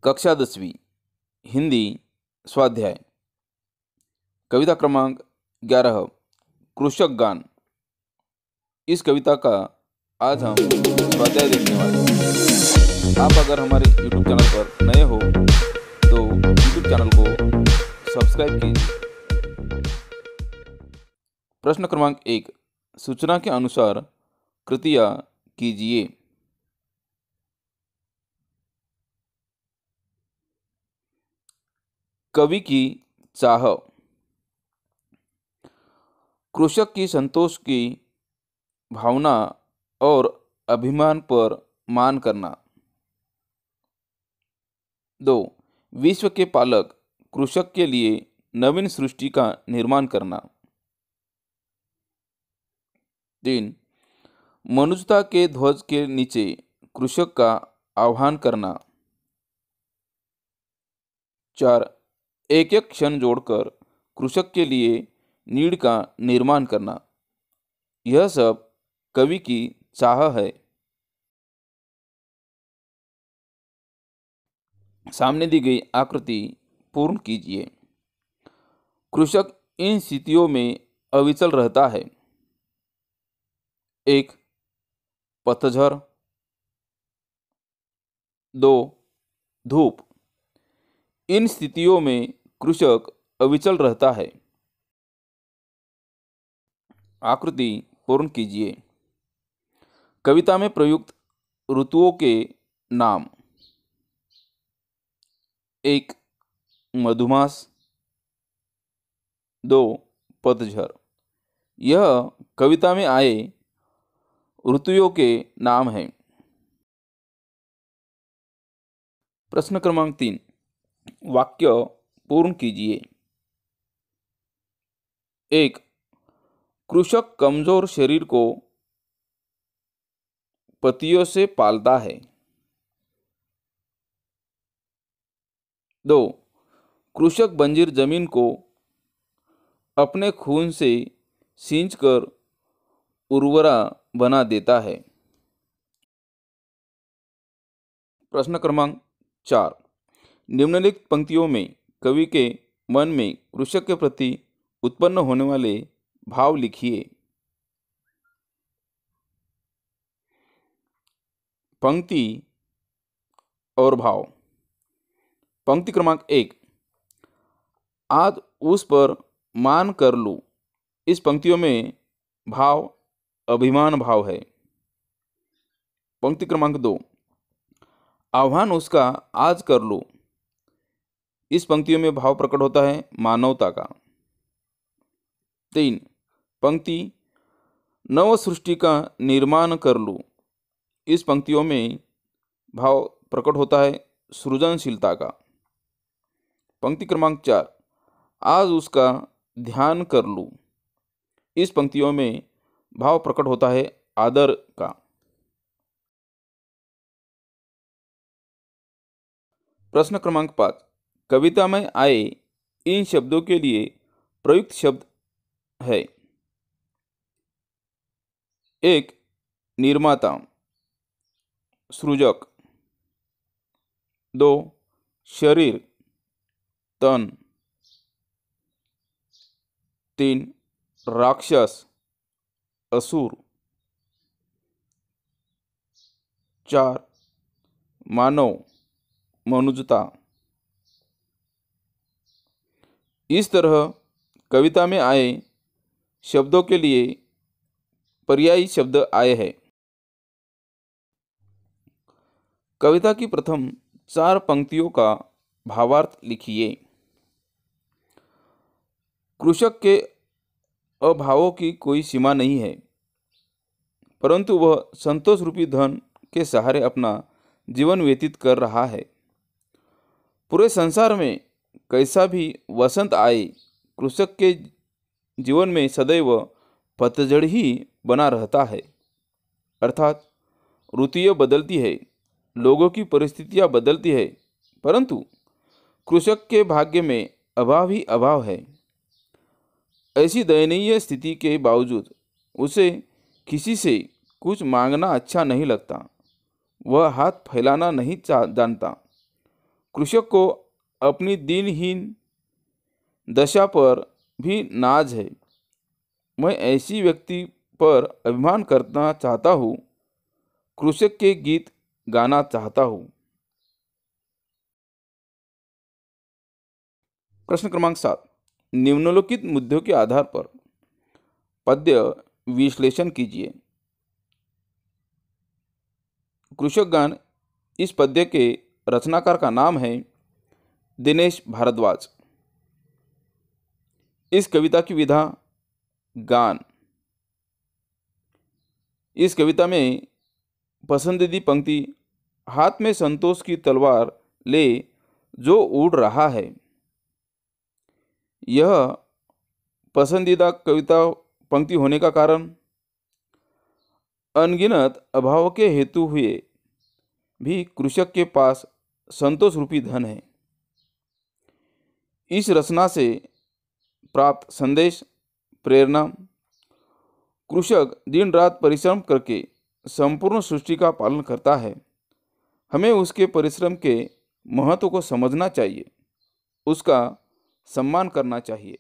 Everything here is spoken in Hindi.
कक्षा 10वीं हिंदी स्वाध्याय कविता क्रमांक 11 कृषक गान। इस कविता का आज हम स्वाध्याय देखने वाले हैं। आप अगर हमारे YouTube चैनल पर नए हो तो YouTube चैनल को सब्सक्राइब कीजिए। प्रश्न क्रमांक 1, सूचना के अनुसार कृतियाँ कीजिए। कवि की चाह। कृषक की संतोष की भावना और अभिमान पर मान करना। 2, विश्व के पालक कृषक के लिए नवीन सृष्टि का निर्माण करना। 3, मनुष्यता के ध्वज के नीचे कृषक का आह्वान करना। 4, एक एक क्षण जोड़कर कृषक के लिए नीड़ का निर्माण करना। यह सब कवि की चाह है। सामने दी गई आकृति पूर्ण कीजिए। कृषक इन स्थितियों में अविचल रहता है। 1, पतझड़। 2, धूप। इन स्थितियों में कृषक अविचल रहता है। आकृति पूर्ण कीजिए। कविता में प्रयुक्त ऋतुओं के नाम। 1, मधुमास। 2, पतझड़। यह कविता में आए ऋतुओं के नाम हैं। प्रश्न क्रमांक 3, वाक्य पूर्ण कीजिए। 1, कृषक कमजोर शरीर को पत्तियों से पालता है। 2, कृषक बंजर जमीन को अपने खून से सींचकर उर्वरा बना देता है। प्रश्न क्रमांक 4, निम्नलिखित पंक्तियों में कवि के मन में कृषक के प्रति उत्पन्न होने वाले भाव लिखिए। पंक्ति और भाव। पंक्ति क्रमांक 1, आज उस पर मान कर लूं। इस पंक्तियों में भाव अभिमान भाव है। पंक्ति क्रमांक 2, आह्वान उसका आज कर लूं। इस पंक्तियों में भाव प्रकट होता है मानवता का। 3, पंक्ति नव सृष्टि का निर्माण कर लूं। इस पंक्तियों में भाव प्रकट होता है सृजनशीलता का। पंक्ति क्रमांक 4, आज उसका ध्यान कर लूं। इस पंक्तियों में भाव प्रकट होता है आदर का। प्रश्न क्रमांक 5, कविता में आए इन शब्दों के लिए प्रयुक्त शब्द है। 1, निर्माता सृजक। 2, शरीर तन। 3, राक्षस असुर। 4, मानव मनुष्यता। इस तरह कविता में आए शब्दों के लिए पर्यायी शब्द आए हैं। कविता की प्रथम 4 पंक्तियों का भावार्थ लिखिए। कृषक के अभावों की कोई सीमा नहीं है, परंतु वह संतोष रूपी धन के सहारे अपना जीवन व्यतीत कर रहा है। पूरे संसार में कैसा भी वसंत आए, कृषक के जीवन में सदैव पतझड़ ही बना रहता है। अर्थात ऋतुएं बदलती है, लोगों की परिस्थितियां बदलती है, परंतु कृषक के भाग्य में अभाव ही अभाव है। ऐसी दयनीय स्थिति के बावजूद उसे किसी से कुछ मांगना अच्छा नहीं लगता। वह हाथ फैलाना नहीं जानता। कृषक को अपनी दीनहीन दशा पर भी नाज है। मैं ऐसी व्यक्ति पर अभिमान करना चाहता हूँ, कृषक के गीत गाना चाहता हूँ। प्रश्न क्रमांक 7, निम्नलिखित मुद्दों के आधार पर पद्य विश्लेषण कीजिए। कृषक गान, इस पद्य के रचनाकार का नाम है दिनेश भारद्वाज। इस कविता की विधा गान। इस कविता में पसंदीदा पंक्ति, हाथ में संतोष की तलवार ले जो उड़ रहा है। यह पसंदीदा कविता पंक्ति होने का कारण अनगिनत अभाव के हेतु हुए भी कृषक के पास संतोष रूपी धन है। इस रचना से प्राप्त संदेश, प्रेरणा, कृषक दिन रात परिश्रम करके संपूर्ण सृष्टि का पालन करता है। हमें उसके परिश्रम के महत्व को समझना चाहिए, उसका सम्मान करना चाहिए।